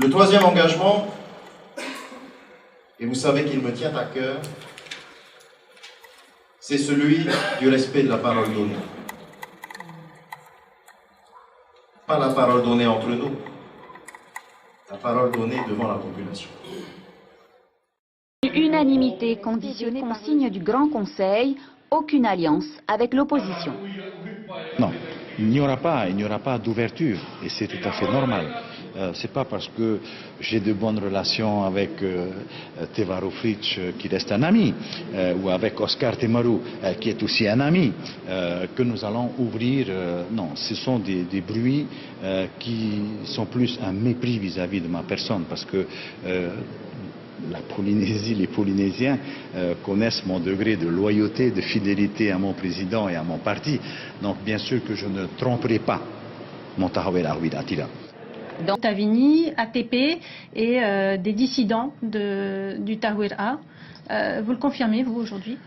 Le troisième engagement, et vous savez qu'il me tient à cœur, c'est celui du respect de la parole donnée. Pas la parole donnée entre nous, la parole donnée devant la population. Unanimité conditionnée par consigne du Grand Conseil, aucune alliance avec l'opposition. Non, il n'y aura pas d'ouverture et c'est tout à fait normal. C'est pas parce que j'ai de bonnes relations avec Teva Rohfritsch qui reste un ami ou avec Oscar Temaru qui est aussi un ami que nous allons ouvrir. Non, ce sont des bruits qui sont plus un mépris vis-à-vis de ma personne parce que la Polynésie, les Polynésiens connaissent mon degré de loyauté, de fidélité à mon président et à mon parti. Donc bien sûr que je ne tromperai pas mon Tahawel Arwid Attila. Dans Tavini, ATP et des dissidents du Tahwera. Vous le confirmez, vous, aujourd'hui?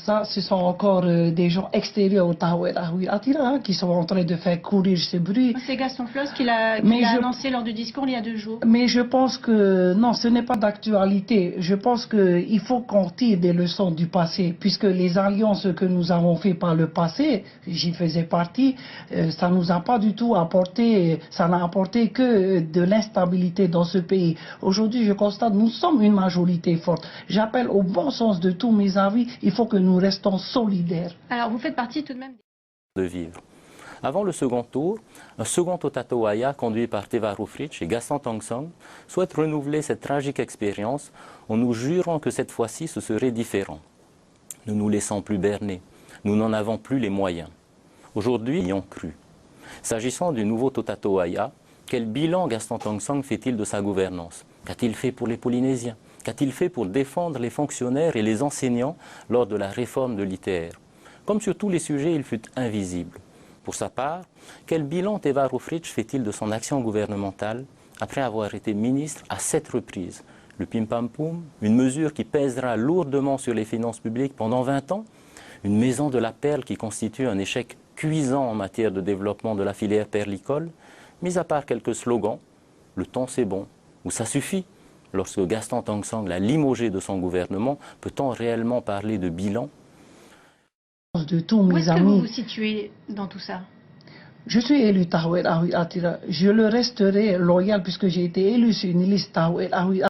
Ça, ce sont encore des gens extérieurs au Tahwera Attila qui sont en train de faire courir ce bruit. C'est Gaston Flosse qui l'a annoncé lors du discours il y a 2 jours. Mais je pense que non, ce n'est pas d'actualité. Je pense qu'il faut qu'on tire des leçons du passé, puisque les alliances que nous avons fait par le passé, j'y faisais partie, ça nous a pas du tout apporté, ça n'a apporté que de l'instabilité dans ce pays. Aujourd'hui, je constate, nous sommes une majorité forte. J'appelle au bon sens de tous mes avis, il faut que nous restons solidaires. Alors, vous faites partie tout de même de vivre. Avant le second tour, un second Otatawaya conduit par Teva Rohfritsch et Gaston Tongson souhaite renouveler cette tragique expérience en nous jurant que cette fois-ci ce serait différent. Ne nous laissons plus berner, nous n'en avons plus les moyens. Aujourd'hui, y ont cru. S'agissant du nouveau Otatawaya, quel bilan Gaston Tongson fait-il de sa gouvernance? Qu'a-t-il fait pour les Polynésiens? Qu'a-t-il fait pour défendre les fonctionnaires et les enseignants lors de la réforme de l'ITR? Comme sur tous les sujets, il fut invisible. Pour sa part, quel bilan Teva Rohfritsch fait-il de son action gouvernementale après avoir été ministre à 7 reprises? Le pim-pam-poum, une mesure qui pèsera lourdement sur les finances publiques pendant 20 ans? Une maison de la perle qui constitue un échec cuisant en matière de développement de la filière perlicole? Mis à part quelques slogans, le temps c'est bon, ou ça suffit? Lorsque Gaston Tongson l'a limogé de son gouvernement, peut-on réellement parler de bilan? De tous mes Où est-ce que amis. vous vous situez dans tout ça? Je suis élu Tahwel Attila. Je le resterai loyal puisque j'ai été élu sur une liste Tahwel